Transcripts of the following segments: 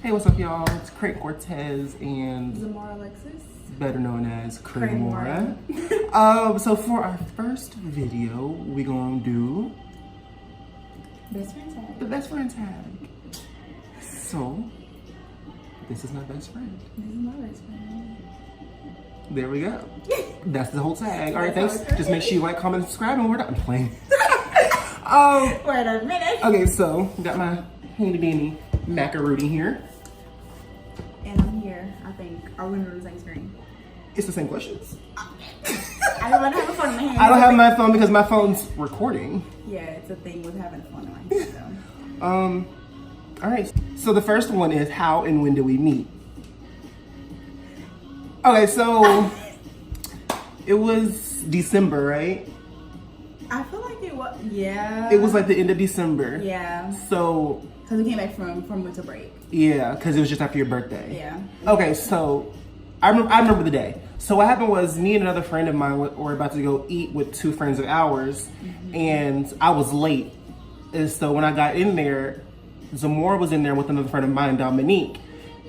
Hey, what's up, y'all? It's Crayton Cortez and CrayMora Alexis, better known as CrayMora. CrayMora. So for our first video, we're gonna do Best friend tag. the best friend tag. So this is my best friend. This is my best friend. There we go. That's the whole tag. All right, That's thanks. how Just make sure you like, comment, and subscribe, and we're done playing. Wait a minute. Okay, so got my handy dandy macaroni here. And I'm here. I think. Are we on the same screen? It's the same questions. I don't want to have a phone in my hand. I don't have my phone because my phone's recording. Yeah, it's a thing with having a phone in my hand. So. All right. So the first one is how and when did we meet? Okay, so it was December, right? I feel like it was. Yeah. It was like the end of December. Yeah. So. Because we came back from winter break. Yeah, because it was just after your birthday. Yeah. Okay, so I remember the day. So what happened was me and another friend of mine were about to go eat with two friends of ours, and I was late. And so when I got in there, Zamora was in there with another friend of mine, Dominique,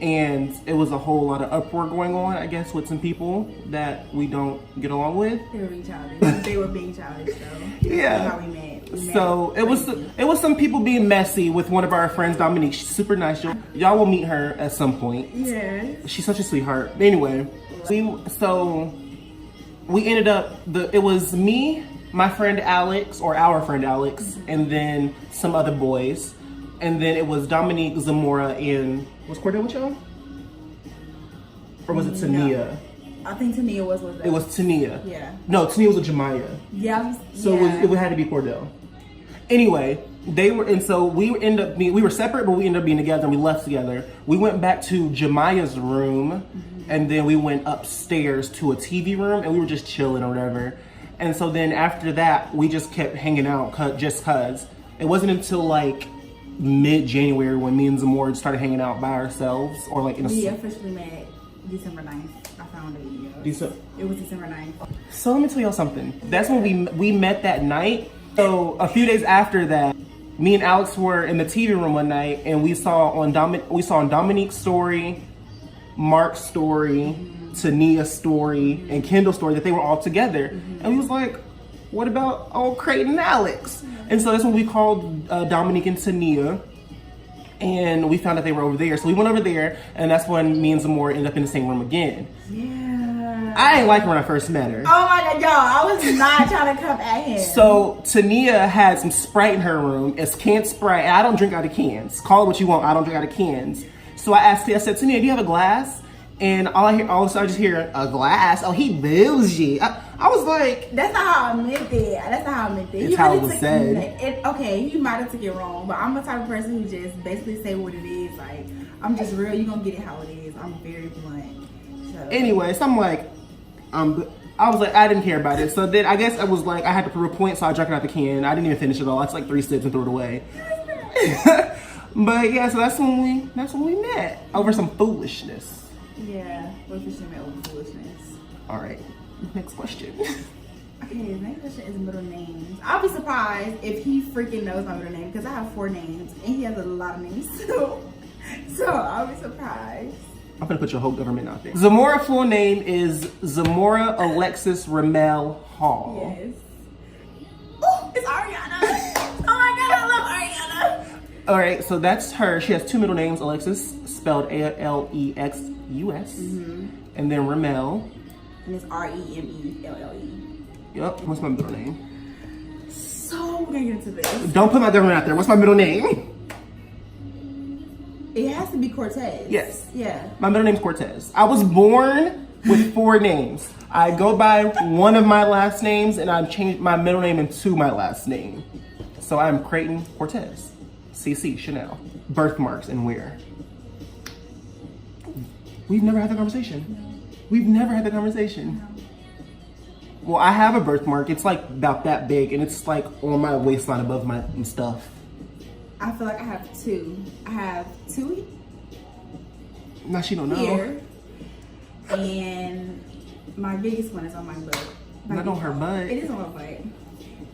and it was a whole lot of uproar going on, I guess, with some people that we don't get along with. They were being childish. They were being childish, though. Yeah. That's how we met. So it was some people being messy with one of our friends, Dominique. She's super nice. Y'all will meet her at some point. Yeah. She's such a sweetheart. Anyway, we ended up it was me, my friend Alex, or our friend Alex, and then some other boys, and then it was Dominique, Zamora, and was Cortez with y'all? Or was it Tania? No. I think Tania was with us. It was Tania. Yeah. No, Tania was with Jemiah. Yeah. So it had to be Cordell. Anyway, they were, and so we were separate, but we ended up being together, and we left together. We went back to Jemiah's room, and then we went upstairs to a TV room, and we were just chilling or whatever. And so then after that, we just kept hanging out just cause. It wasn't until like mid-January when me and Zamora started hanging out by ourselves, or like in a. We officially met December 9th. I found a video. It was December 9th. So let me tell y'all something. That's when we met that night. So a few days after that, me and Alex were in the TV room one night, and we saw on Dominique's story, Mark's story, Tania's story, and Kendall's story that they were all together. And we was like, what about old Crayton and Alex? And so that's when we called Dominique and Tania, and we found out they were over there. So we went over there, and that's when me and Zamora ended up in the same room again. Yeah. I ain't like her when I first met her. Oh my god, y'all, I was not trying to come at him. So Tania had some Sprite in her room. It's canned Sprite. I don't drink out of cans. Call it what you want. I don't drink out of cans. So I said, Tania, do you have a glass? And all I just hear, a glass? Oh, he bougie. I was like... That's not how I meant it. That's not how I meant it. It's how it was said. Okay, you might have took it wrong, but I'm the type of person who just basically say what it is. Like, I'm just real. You're going to get it how it is. I'm very blunt. So. Anyway, so I'm like... I was like, I didn't care about it. So then I guess I was like, I had to prove a point, so I drank it out the can. I didn't even finish it all. It's like 3 sips and threw it away. But yeah, so that's when we met over some foolishness. Yeah, we officially met over foolishness. All right, next question. Okay, the next question is middle names. I'll be surprised if he freaking knows my middle name because I have 4 names and he has a lot of names too. So I'll be surprised. I'm gonna put your whole government out there. Zamora full name is Zamora Alexis Ramel Hall. Yes. Oh, it's Ariana. Oh my god, I love Ariana. All right, so that's her. She has 2 middle names, Alexis, spelled Alexus, and then Ramel. And it's Remelle. Yep, what's my middle name? So we're gonna get into this. Don't put my government out there. What's my middle name? It has to be Cortez. Yes. Yeah. My middle name's Cortez. I was born with 4 names. I go by one of my last names, and I've changed my middle name into my last name. So I'm Crayton Cortez. CC Chanel. Birthmarks and where? We've never had that conversation. No. We've never had that conversation. No. Well, I have a birthmark. It's like about that big, and it's like on my waistline above my stuff. I feel like I have 2. I have 2 Now she don't know. here, and my biggest one is on my butt. Not on her butt. It is on my butt,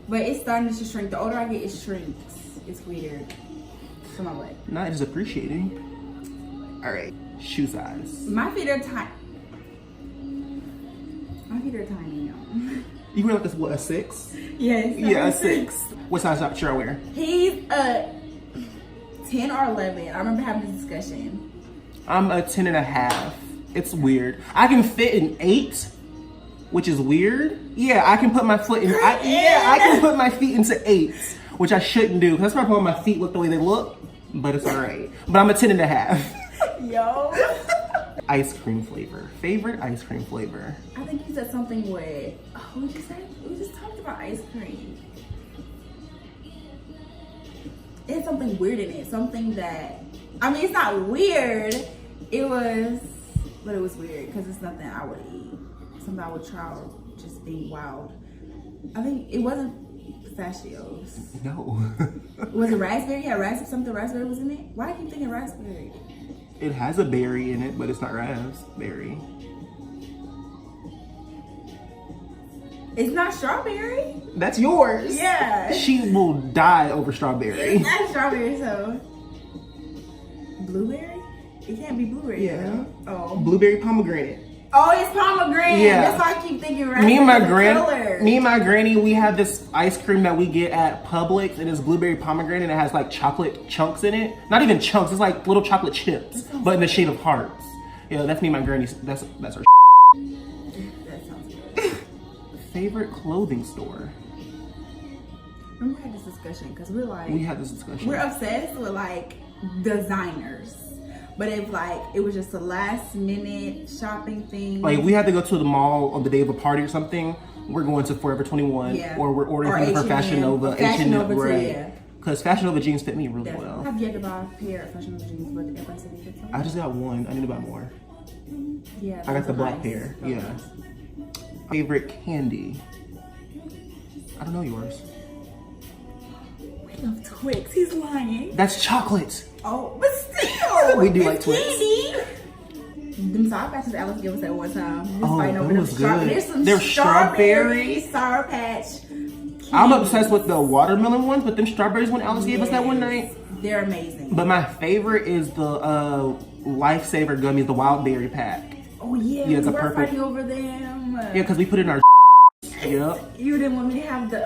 but it's starting to shrink. The older I get, it shrinks. It's weird. To my butt. Not just appreciating. All right, shoe size. My feet are tiny. My feet are tiny, y'all. You wear like a 6? Yes. Yeah, a 6. What size should I wear? He's a 10 or 11. I remember having this discussion. I'm a 10.5. It's weird. I can fit an 8, which is weird. Yeah, I can put my foot in. I can put my feet into 8s, which I shouldn't do. That's probably why my feet look the way they look. But it's all right. But I'm a 10.5. Yo. Ice cream flavor. Favorite ice cream flavor. I think you said something with. What did you say? We just talked about ice cream. It had something weird in it. Something that. I mean, it's not weird. It was. But it was weird because it's nothing I would eat. Something I would try, just being wild. I think it wasn't pistachios. No. Was it raspberry? Yeah, raspberry was in it. Why do you keep thinking raspberry? It has a berry in it, but it's not raspberry. It's not strawberry. That's yours. Yeah. She will die over strawberry. It's not strawberry, so blueberry. It can't be blueberry. Yeah. Though. Oh. Blueberry pomegranate. Oh, it's pomegranate. Yeah. That's why I keep thinking raspberry. Me and my granny, we have this ice cream that we get at Publix, and it's blueberry pomegranate, and it has like chocolate chunks in it. Not even chunks, it's like little chocolate chips, but in the shape of hearts. Yeah, that's me and my granny. That's her. That sounds good. Favorite clothing store. Remember we had this discussion because we had this discussion. We're obsessed with like designers. But if like it was just a last minute shopping thing, like we had to go to the mall on the day of a party or something, we're going to Forever 21, or we're ordering things from Fashion Nova, right? Because Fashion Nova jeans fit me really well. I've yet to buy a pair of Fashion Nova jeans, but everybody said they fit them. I just got one. I need to buy more. Yeah, I got the black pair. Yeah. Favorite candy. I don't know yours. We love Twix. He's lying. That's chocolate. Oh, but still, we do like Twix. Them Sour Patches Alex gave us that one time. Oh, that was good. There's some strawberry Sour Patch. I'm obsessed with the watermelon ones, but them strawberries when Alex gave us that one night. They're amazing. But my favorite is the Lifesaver gummies, the wild berry pack. Oh yeah, yeah, we were fighting over them. Yeah, because we put it in our. Yep. You didn't want me to have the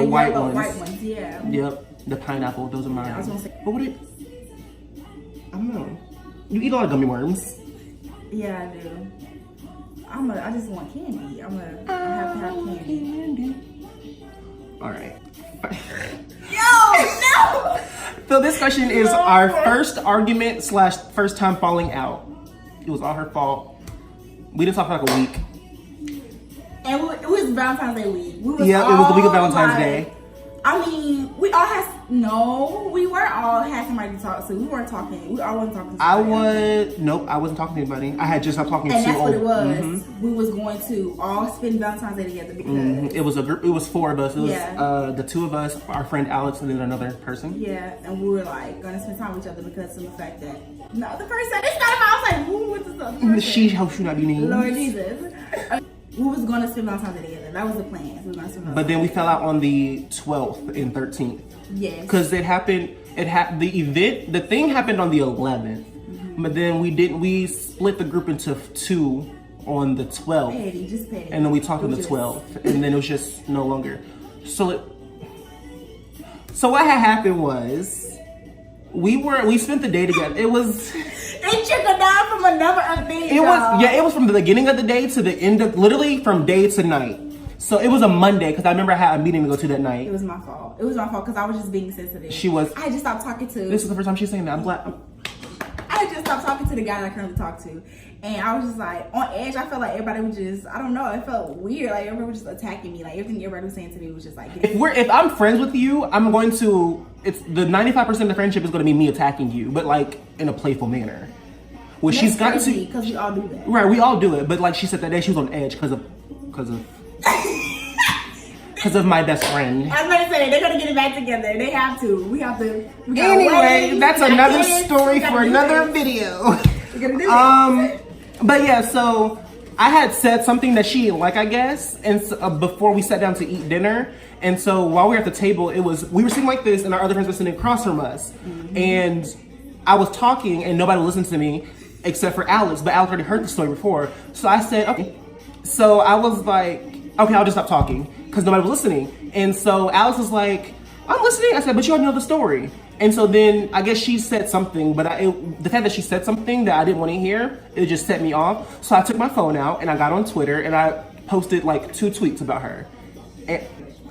white ones. White ones, yeah. Yep. The pineapple, those are mine. Yeah, I was gonna say. But what it? I don't know. You eat a lot of gummy worms. Yeah, I do. I just want candy. I have to have candy. All right. Yo, no! So this question is our first argument / first time falling out. It was all her fault. We didn't talk for like a week. And it was Valentine's Day week. It was the week of Valentine's Day. I mean, we weren't all had somebody to talk to. We weren't talking. We all wasn't talking to somebody. Nope, I wasn't talking to anybody. I had just stopped talking to And that's what it was. Mm-hmm. We was going to all spend Valentine's Day together because it was a group. It was 4 of us. It was the 2 of us, our friend Alex, and then another person. Yeah, and we were like gonna spend time with each other because of the fact that the other person. This time I was like, who was this other person? She helps you not be named. Lord Jesus. We was gonna spend Valentine's Day together. That was the plan. We were gonna spend but then we fell out on the 12th and 13th. Yes. Because it happened. The thing happened on the 11th. Mm-hmm. But then we split the group into 2 on the 12th. Just petty. And then we talked on the 12th. And then it was just no longer. So what had happened was we spent the day together. It was. It trickled down from a number of things. It was from the beginning of the day to the end of, literally from day to night. So it was a Monday because I remember I had a meeting to go to that night. It was my fault. It was my fault because I was just being sensitive. I had just stopped talking to. This is the first time she's saying that. I'm glad. I had just stopped talking to the guy that I currently talk to, and I was just like on edge. I felt like everybody was just. I don't know. It felt weird. Like everybody was just attacking me. Like everything everybody was saying to me was just like. If I'm friends with you, I'm going to. It's the 95% of the friendship is going to be me attacking you, but like in a playful manner. Well, she's got to because we all do that. Right, we all do it. But like she said that day, she was on edge because of my best friend. I was going to say they're gonna get it back together. They have to. We have to. Anyway, that's another story for another video. We're gonna do it. But yeah, so I had said something that she didn't like, I guess, and before we sat down to eat dinner. And so while we were at the table, we were sitting like this, and our other friends were sitting across from us, and I was talking and nobody listened to me except for Alex, but Alex already heard the story before. So I said, okay. So I was like, okay, I'll just stop talking because nobody was listening. And so Alex was like, I'm listening. I said, but you already know the story. And so then I guess she said something, but the fact that she said something that I didn't want to hear, it just set me off. So I took my phone out and I got on Twitter and I posted like 2 tweets about her. And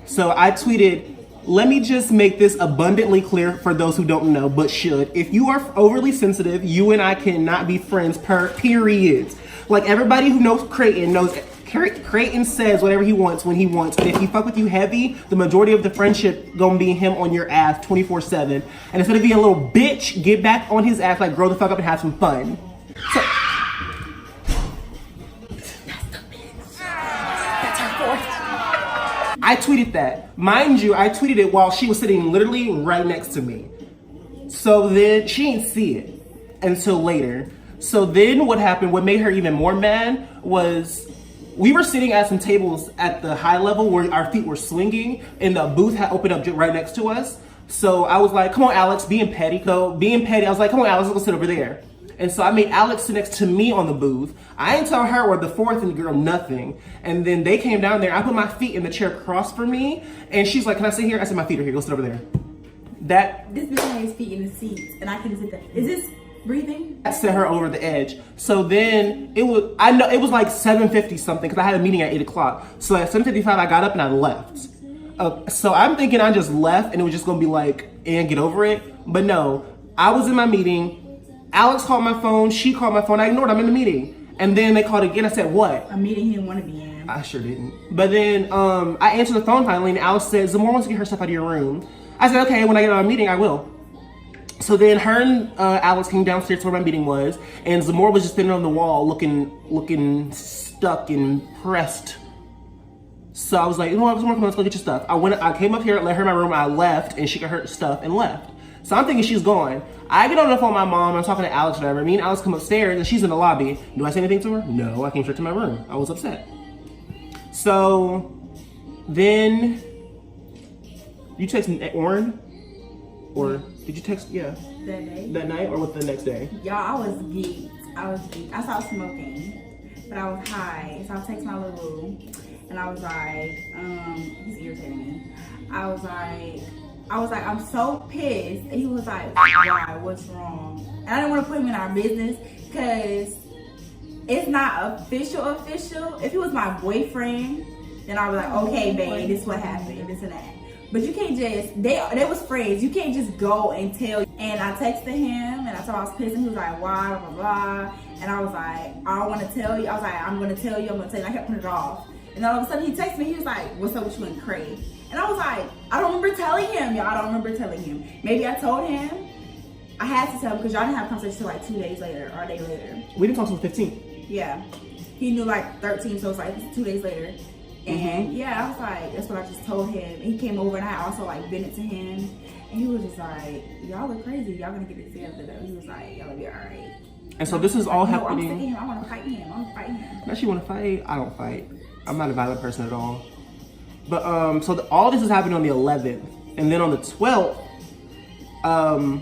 so I tweeted, let me just make this abundantly clear for those who don't know, but should. If you are overly sensitive, you and I cannot be friends, period. Like everybody who knows Crayton knows Crayton says whatever he wants when he wants. And if he fuck with you heavy, the majority of the friendship gonna be him on your ass 24/7. And instead of being a little bitch, get back on his ass, like grow the fuck up and have some fun. So, I tweeted that. Mind you, I tweeted it while she was sitting literally right next to me. So then she didn't see it until later. So then what happened, what made her even more mad was we were sitting at some tables at the high level where our feet were swinging and the booth had opened up right next to us. So I was like, come on, Alex, being petty. So being petty, I was like, come on, Alex, let's go sit over there. And so I made Alex sit next to me on the booth. I didn't tell her or the fourth and girl nothing. And then they came down there. I put my feet in the chair across from me. And she's like, can I sit here? I said, my feet are here. Go sit over there. This bitch has his feet in the seats and I can sit there. Is this breathing? I set her over the edge. So then it was like 7:50 something because I had a meeting at 8 o'clock. So at 7:55 I got up and I left. So I'm thinking I just left and it was just gonna be like, and get over it. But no, I was in my meeting. Alex called my phone, she called my phone, I ignored, I'm in the meeting. And then they called again, I said, what? A meeting he didn't want to be in. I sure didn't. But then I answered the phone finally and Alex said, Zamora wants to get her stuff out of your room. I said, okay, when I get out of the meeting, I will. So then her and Alex came downstairs to where my meeting was, and Zamora was just sitting on the wall looking stuck and pressed. So I was like, you know what, Zamora, come on, let's go get your stuff. I came up here, let her in my room, I left, and she got her stuff and left. So I'm thinking she's gone. I get on the phone with my mom, I'm talking to Alex, whatever. Me and Alex come upstairs, and she's in the lobby. Do I say anything to her? No, I came straight to my room. I was upset. So then, you text Oren? Or did you text, yeah. That day? That night or with the next day? Y'all, I was geeked. I stopped smoking, but I was high. So I texted my little boo, and I was like, he's irritating me. I was like, I'm so pissed. And he was like, why, what's wrong? And I didn't want to put him in our business because it's not official. If he was my boyfriend, then I was like, okay, babe, this is what happened, this and that. But you can't just, they was friends. You can't just go and tell. And I texted him and I told him I was pissed and he was like, why, blah, blah, blah. And I was like, I don't want to tell you. I was like, I'm going to tell you, And I kept putting it off. And all of a sudden he texted me, he was like, what's up with you and Cray? And I was like, I don't remember telling him, y'all. I don't remember telling him. Maybe I told him. I had to tell him because y'all didn't have a conversation until like 2 days later or a day later. We didn't talk until 15. Yeah. He knew like 13, so it's like 2 days later. And yeah, I was like, that's what I just told him. And he came over and I also like bent it to him. And he was just like, y'all look crazy. Y'all gonna get it together. He was like, y'all will be all right. And so this is all happening. I'm sick of him. I want to fight him. I want to fight him. Unless you want to fight, I don't fight. I'm not a violent person at all. But so all this is happening on the 11th. And then on the 12th,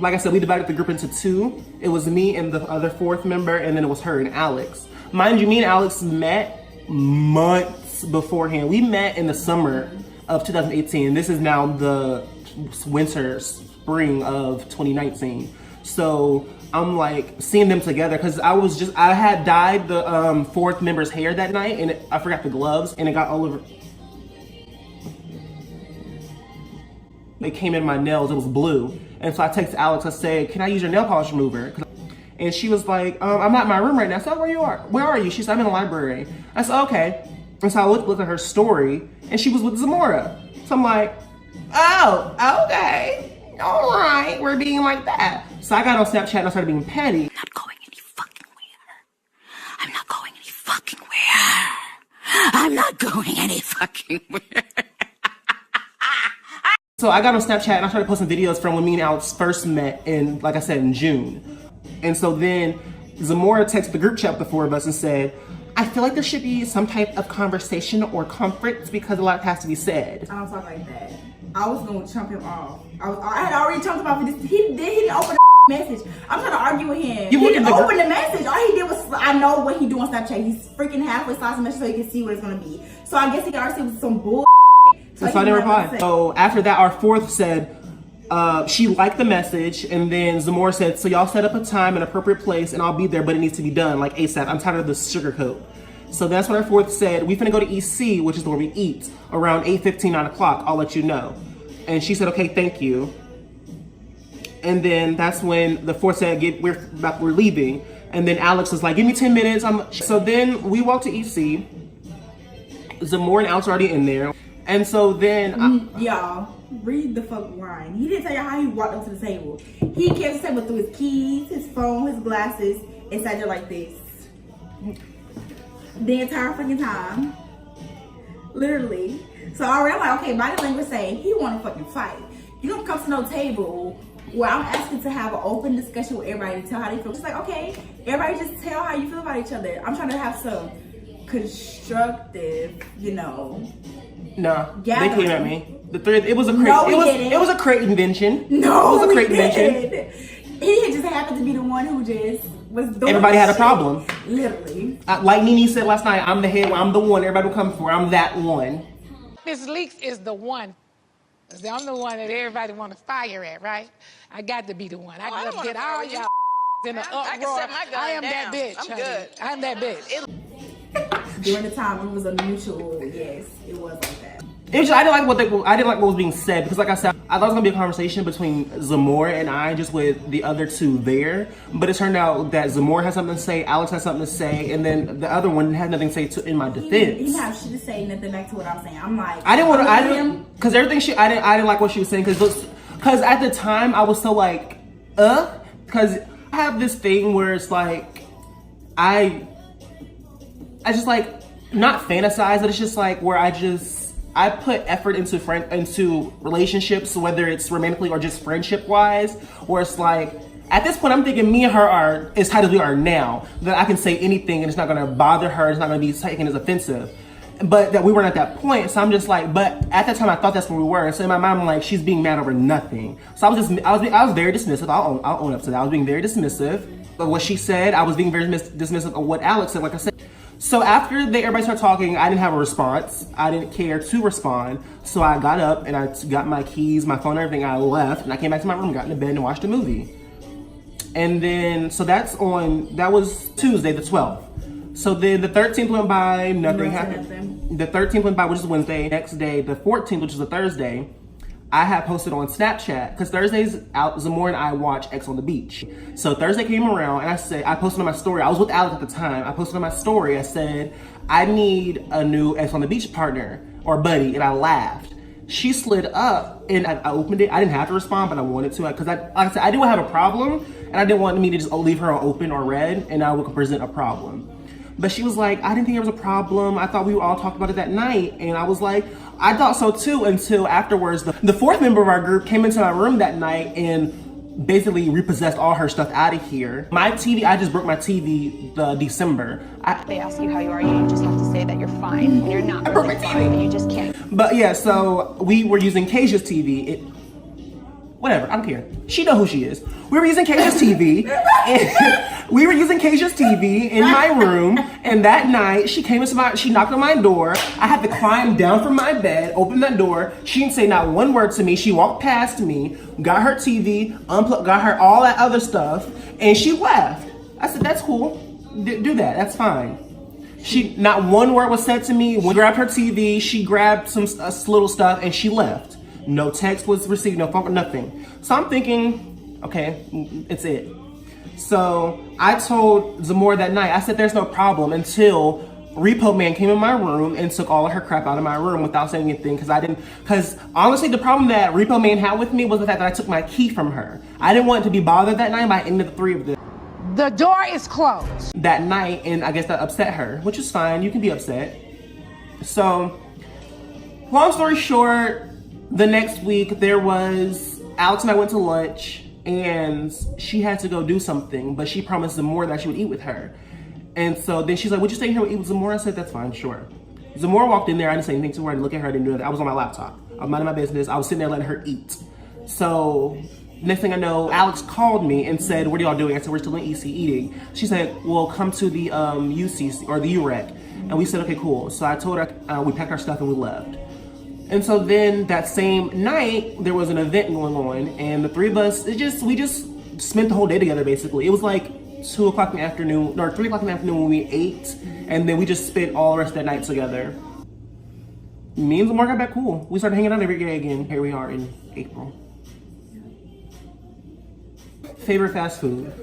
like I said, we divided the group into 2. It was me and the other 4th member, and then it was her and Alex. Mind you, me and Alex met months beforehand. We met in the summer of 2018. This is now the spring of 2019. So I'm like seeing them together because I had dyed the 4th member's hair that night and I forgot the gloves and it got all over. It came in my nails, it was blue. And so I texted Alex, I said, can I use your nail polish remover? And she was like, I'm not in my room right now. I said, where you are? Where are you? She said, I'm in the library. I said, okay. And so I looked at her story and she was with Zamora. So I'm like, oh, okay. All right, we're being like that. So I got on Snapchat and I started being petty. I'm not going any fucking where. I'm not going any fucking where. I'm not going any fucking where. So I got on Snapchat and I started posting videos from when me and Alex first met in, like I said, in June. And so then Zamora texted the group chat with the 4 of us and said, I feel like there should be some type of conversation or conference because a lot has to be said. I don't talk like that. I was gonna chump him off. I had already chumped him off. He didn't open message. I'm trying to argue with him. You He look at didn't the open the message. All he did was, I know what he do on Snapchat. He's freaking halfway slicing the message so he can see what it's gonna be. So I guess he already see it was some bull. So I didn't reply. So after that, our fourth said she liked the message, and then Zamora said, so y'all set up a time and appropriate place, and I'll be there, but it needs to be done like ASAP. I'm tired of the sugarcoat. So that's when our fourth said, we finna go to EC, which is where we eat, around 8:15, 9 o'clock. I'll let you know. And she said, okay, thank you. And then that's when the fourth said, we're leaving. And then Alex was like, give me 10 minutes. So then we walked to EC. Zamora and Alex are already in there. And so then y'all, read the fuck line. He didn't tell you how he walked up to the table. He came to the table through his keys, his phone, his glasses, and sat there like this. The entire fucking time. Literally. So already I'm like, okay, body language saying he wanna fucking fight. You don't come to no table where I'm asking to have an open discussion with everybody to tell how they feel. Just like, okay, everybody just tell how you feel about each other. I'm trying to have some constructive, no, gathering. they came at me. The third, it was a Crayton. No, it was a Crayton invention. No, it was a we Crayton invention. didn't. He had just happened to be the one who just was doing Everybody had a shit. problem. Literally. Like Nene said last night, I'm the head, I'm the one everybody will come for. I'm that one. Miss Leaks is the one. I'm the one that everybody want to fire at, right? I got to be the one. I got to get all y'all in the uproar. I am that bitch. I'm good. I'm that bitch. During the time it was a mutual, yes, it was like that. It was just, I didn't like what was being said because, like I said, I thought it was gonna be a conversation between Zamora and I, just with the other two there. But it turned out that Zamora had something to say, Alex had something to say, and then the other one had nothing to say in my defense. He didn't have shit to say, nothing back to what I'm saying. I'm like, I didn't because everything I didn't like what she was saying because at the time I was so like, because I have this thing where it's like I just like not fantasize, but it's just like where I put effort into relationships, whether it's romantically or just friendship wise, where it's like, at this point I'm thinking me and her are as tight as we are now, that I can say anything and it's not gonna bother her, it's not gonna be taken as offensive. But that we weren't at that point, so I'm just like, but at that time I thought that's where we were. And so in my mind I'm like, she's being mad over nothing. So I was very dismissive, I'll own up to that. I was being very dismissive of what she said, I was being very dismissive of what Alex said, like I said. So after everybody started talking, I didn't have a response. I didn't care to respond. So I got up and I got my keys, my phone, everything. I left and I came back to my room, got into bed and watched a movie. And then, so that was Tuesday, the 12th. So then the 13th went by, nothing happened. The 13th went by, which is Wednesday. Next day, the 14th, which is a Thursday, I had posted on Snapchat, because Thursdays, Zamora and I watch X on the Beach. So Thursday came around, and I posted on my story. I was with Alex at the time. I posted on my story, I said, I need a new X on the Beach partner, or buddy, and I laughed. She slid up, and I opened it. I didn't have to respond, but I wanted to, because like I said, I didn't have a problem, and I didn't want me to just leave her on open or read, and I would present a problem. But she was like, I didn't think there was a problem. I thought we all talked about it that night. And I was like, I thought so too, until afterwards. The fourth member of our group came into my room that night and basically repossessed all her stuff out of here. My TV, I just broke my TV December. They ask you how you are, you just have to say that you're fine when you're not I broke really my TV. fine. You just can't. But yeah, so we were using Kaja's TV. Whatever, I don't care. She know who she is. We were using Kaja's TV. In my room, and that night she came into she knocked on my door. I had to climb down from my bed, open that door. She didn't say not one word to me. She walked past me, got her TV, unplugged, got her all that other stuff, and she left. I said, that's cool. Do that, that's fine. Not one word was said to me. We grabbed her TV, she grabbed some little stuff, and she left. No text was received, no phone, nothing. So I'm thinking, okay, it's it. So I told Zamora that night, I said, there's no problem, until Repo Man came in my room and took all of her crap out of my room without saying anything, because honestly, the problem that Repo Man had with me was the fact that I took my key from her. I didn't want to be bothered that night by any of the three of them. The door is closed. That night, and I guess that upset her, which is fine, you can be upset. So, long story short, the next week Alex and I went to lunch, and she had to go do something, but she promised Zamora that she would eat with her. And so then she's like, would you stay here and eat with Zamora? I said, that's fine, sure. Zamora walked in there, I didn't say anything to her, I didn't look at her, I didn't do anything. I was on my laptop. I was minding my business, I was sitting there letting her eat. So Next thing I know, Alex called me and said, what are y'all doing? I said, we're still in EC eating. She said, well, come to the UC or the UREC. And we said, okay, cool. So I told her, we packed our stuff and we left. And so then that same night, there was an event going on, and the three of us, we just spent the whole day together, basically. It was like 2 o'clock in the afternoon, or 3 o'clock in the afternoon when we ate, and then we just spent all the rest of that night together. Me and Lamar got back cool. We started hanging out every day again. Here we are in April. Favorite fast food?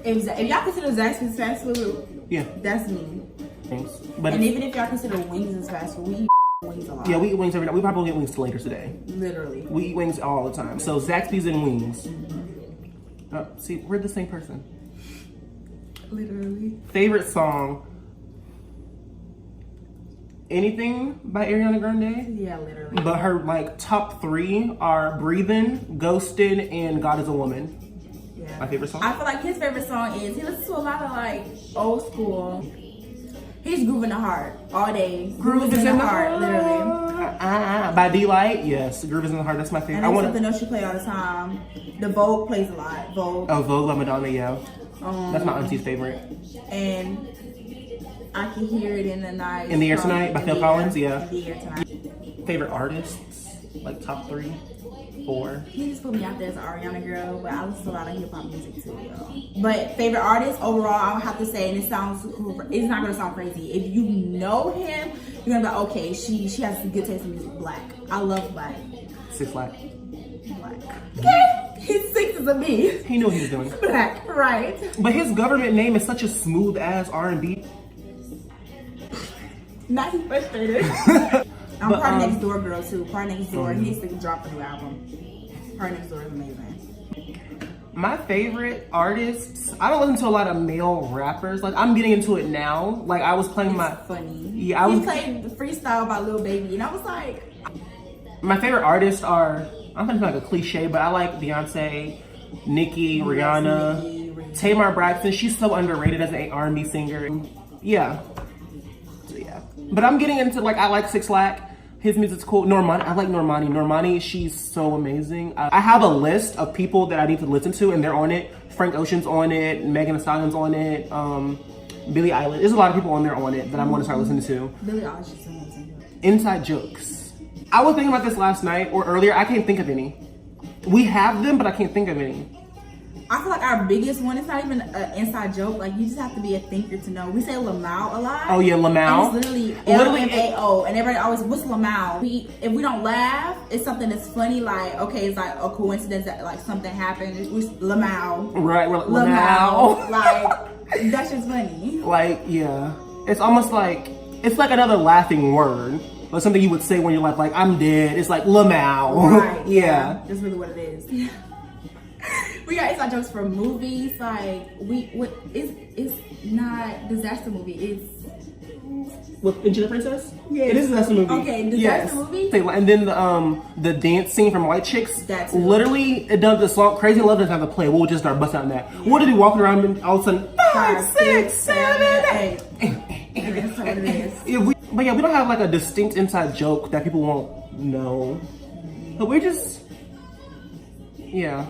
If y'all consider Zaxby's fast food, Yeah. that's me. Thanks. But And even if y'all consider wings as fast food, we eat wings a lot. yeah, we eat wings every night. We probably get wings later today. Literally. We eat wings all the time. So Zaxby's and wings. See, we're the same person. Literally. Favorite song? Anything by Ariana Grande? Yeah, literally. But her like top 3 are Breathin', Ghosted, and God Is a Woman. Yeah. My favorite song? I feel like his favorite song is, he listens to a lot of like old school. He's grooving the heart all day. Groove is in the heart, literally. By D-Light, yes. Groove is in the Heart, that's my favorite. And that's something else she play all the time. The Vogue plays a lot. Vogue. Oh, Vogue by Madonna, yeah. That's my auntie's favorite. And I Can Hear It in the Night. In the Air Tonight by Phil Collins, yeah. In the Air Tonight. Favorite artists? Like top 3, 4. He just put me out there as an Ariana girl, but I listen to a lot of hip hop music too, yo. But favorite artist overall, I would have to say, and it's not gonna sound crazy. If you know him, you're gonna be like, okay, she has some good taste in music. Black. I love Black. 6 Black. Black. Okay, he's 6 as a me. He knew what he was doing. Black, right? But his government name is such a smooth ass R&B. Not he frustrated. I'm But, Party Next Door girl too. Party Next Door. He needs to drop a new album. Party Next Door is amazing. My favorite artists, I don't listen to a lot of male rappers. Like, I'm getting into it now. Like, I was playing Funny. Yeah, He played the freestyle by Lil Baby, and I was like, my favorite artists are, I'm gonna sound like a cliche, but I like Beyonce, Nicki, Rihanna, Nicki. Tamar Braxton. She's so underrated as an R&B singer. Yeah. So, yeah. But I'm getting into, like, I like 6 Lack. His music's cool. Normani, I like Normani. Normani, she's so amazing. I have a list of people that I need to listen to, and they're on it. Frank Ocean's on it. Megan Thee Stallion's on it. Billie Eilish. There's a lot of people on there on it that I'm going to start listening to. Billie Eilish is amazing. Inside jokes. I was thinking about this last night or earlier. I can't think of any. We have them, but I can't think of any. I feel like our biggest one is not even an inside joke. Like, you just have to be a thinker to know. We say Lamau a lot. Oh yeah, Lamau. And it's literally L-M-A-O. And everybody always, what's Lamau? If we don't laugh, it's something that's funny. Like, okay, it's like a coincidence that like something happened. It's Lamau. Right, we're like, Lamau. Like, that's just funny. Like, yeah. It's almost like, it's like another laughing word. Like something you would say when you're like I'm dead. It's like Lamau. Right. Yeah. That's really what it is. We got inside jokes for movies. Like, it's not disaster movie. It's With Enchanted Princess? Yeah. It is a disaster movie. Okay, disaster movie? And then the dance scene from White Chicks. That's literally, it does the song Crazy Love doesn't have to play. We'll just start busting out that. What did he walking around and all of a sudden 5, 6, 7, 8. That's what it is. But yeah, we don't have like a distinct inside joke that people won't know. But we're just, yeah.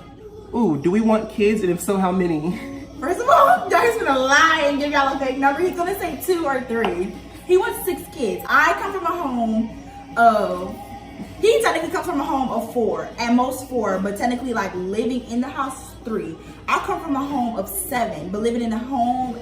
Ooh, do we want kids? And if so, how many? First of all, Dar's gonna lie and give y'all a fake number. He's gonna say 2 or 3. He wants 6 kids. I come from a home of, he technically comes from a home of 4, at most 4, but technically like living in the house 3. I come from a home of 7, but living in a home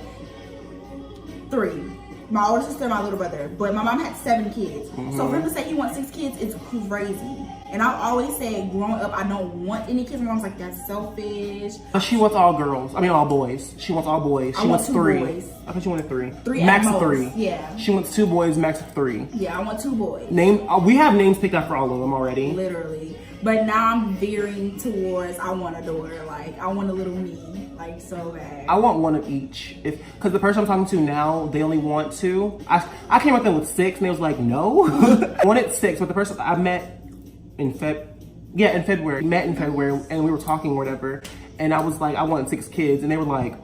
3. My older sister and my little brother, but my mom had 7 kids. So for him to say he wants 6 kids, it's crazy. And I always said, growing up, I don't want any kids. My mom's like, that's selfish. She wants all girls. I mean, all boys. She wants all boys. She wants 3. Boys. I thought she wanted 3. 3 max at of 3. most. Yeah. She wants 2 boys, max of 3. Yeah, I want 2 boys. We have names picked out for all of them already. Literally. But now I'm veering towards, I want a daughter. Like, I want a little me. Like, so bad. I want 1 of each. Because the person I'm talking to now, they only want 2. I came up there with 6 and they was like, no. I wanted 6, but the person I met in February. We met in February and we were talking or whatever. And I was like, I want 6 kids. And they were like,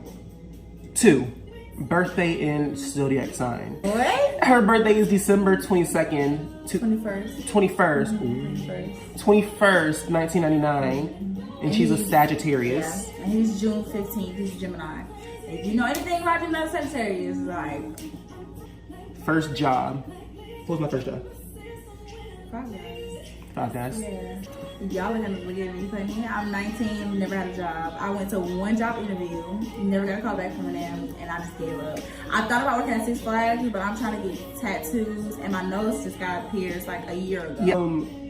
2. Birthday and zodiac sign. What? Her birthday is December 22nd. 21st. 21st, 1999. And she's a Sagittarius. Yeah, and he's June 15th. He's Gemini. If you know anything about Gemini Sagittarius, like... First job. What was my first job? Five Guys. Yeah. Y'all are gonna look at me funny. I'm 19, never had a job. I went to one job interview, never got a call back from them, and I just gave up. I thought about working at Six Flags, but I'm trying to get tattoos, and my nose just got pierced like a year ago. Yeah.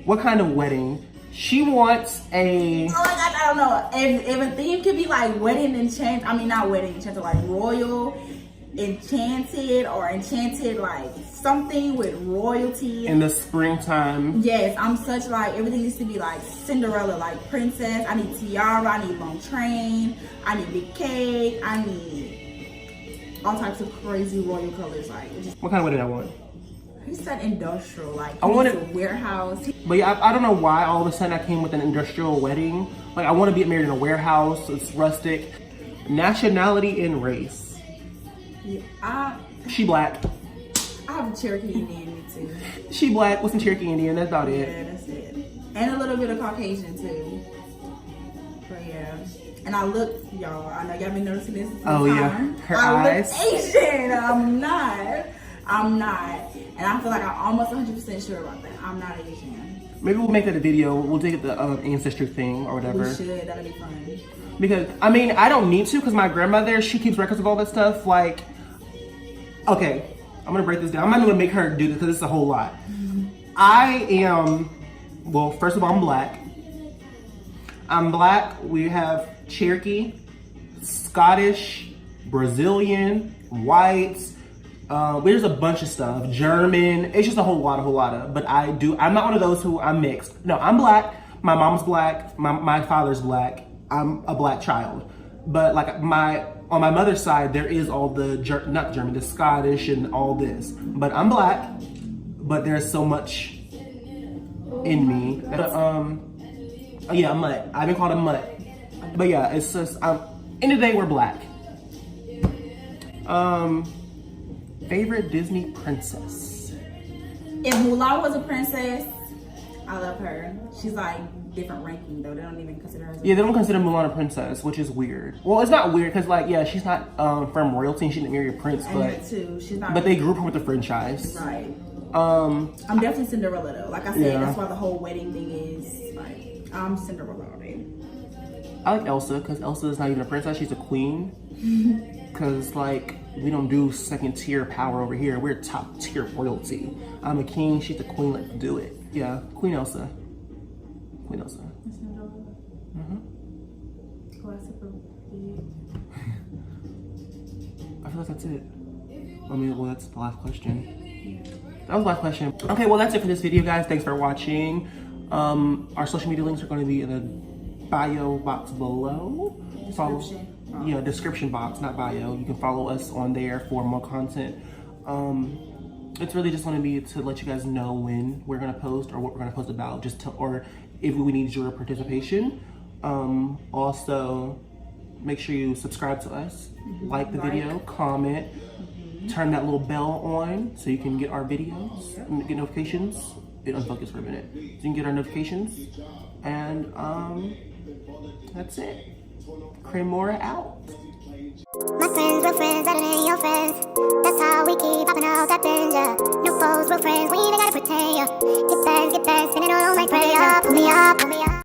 What kind of wedding? She wants a... Oh my God, I don't know. If a theme could be like wedding enchanted, I mean not wedding enchanted, like royal enchanted or enchanted, like something with royalty. In the springtime. Yes, I'm such like, everything needs to be like Cinderella, like princess. I need tiara, I need long train, I need big cake, I need all types of crazy royal colors. Like, What kind of wedding I want? He said industrial, like I wanted a warehouse. But yeah, I don't know why all of a sudden I came with an industrial wedding. Like, I want to be married in a warehouse. It's rustic. Nationality and race. Yeah, She black. I have a Cherokee Indian in me too. She black with some Cherokee Indian. That's about it. Yeah, that's it. And a little bit of Caucasian too. But yeah. And I look, y'all, I know y'all been noticing this. Oh yeah, her eyes. I look Asian. I'm not. And I feel like I'm almost 100% sure about that. I'm not Asian. Maybe we'll make that a video. We'll take the ancestry thing or whatever. We should. That'd be fun. Because, I mean, I don't need to because my grandmother, she keeps records of all that stuff. Like, okay, I'm going to break this down. I'm not going to make her do this because it's a whole lot. I am, well, first of all, I'm black. I'm black. We have Cherokee, Scottish, Brazilian, whites. There's a bunch of stuff. German. It's just a whole lot of. But I'm not one of those who I'm mixed. No, I'm black. My mom's black. My father's black. I'm a black child. But like on my mother's side, there is all the not German, the Scottish and all this. But I'm black. But there's so much in me. But, yeah, a mutt. I've been called a mutt. But yeah, it's just end of the day, we're black. Favorite Disney princess? If Mulan was a princess, I love her. She's like different ranking though. They don't even consider her. Yeah, they don't consider Mulan a princess, which is weird. Well, it's not weird because like, yeah, she's not from royalty and she didn't marry a prince, but too. She's not. But they grew up with the franchise. Right. I'm definitely Cinderella though. Like I said, that's why the whole wedding thing is like, I'm Cinderella all day. I like Elsa because Elsa is not even a princess; she's a queen. Because like we don't do second tier power over here. We're top tier royalty. I'm a king; she's a queen. Let's do it. Yeah, Queen Elsa. Queen Elsa. I feel like that's it. I mean, well, that's the last question. That was the last question. Okay, well, that's it for this video, guys. Thanks for watching. Our social media links are going to be in the bio box below. Description box, not bio. You can follow us on there for more content. It's really just going to be to let you guys know when we're going to post or what we're going to post about, or if we need your participation. Also, make sure you subscribe to us, like the video, comment, turn that little bell on so you can get our videos and get notifications. It unfocused for a minute. So you can get our notifications. And that's it. CrayMora out. My friends, real friends, better than your friends. That's how we keep popping out that binge, yeah. No foes, real friends, we ain't gotta pretend, yeah. Get bands, spin it all on my prayer. Pull me up, pull me up.